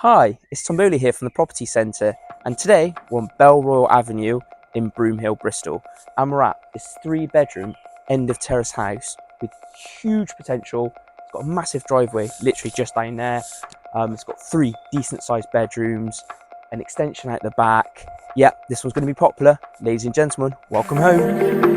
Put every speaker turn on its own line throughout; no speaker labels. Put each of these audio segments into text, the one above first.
Hi, it's Tomboli here from the Property Centre, and today we're on Belroyal Avenue in Broomhill, Bristol, and we're at this 3-bedroom end of terrace house with huge potential. It's got a massive driveway literally just down there. It's got 3 decent sized bedrooms, an extension out the back. Yeah, this one's going to be popular. Ladies and gentlemen, welcome home.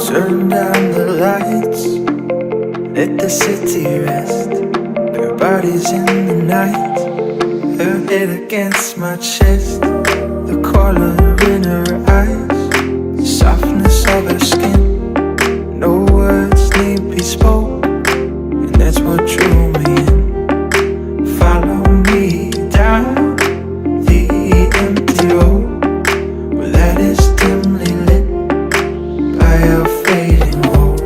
Turn down the lights, let the city rest. Everybody's in the night, her head against my chest. The color in her eyes, the softness of her skin. No words need be spoke, and that's what drew me in. Follow me down the empty road, where that is dimly lit by a fading hope.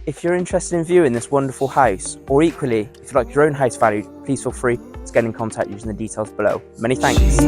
If you're interested in viewing this wonderful house, or equally, if you'd like your own house valued, please feel free to get in contact using the details below. Many thanks.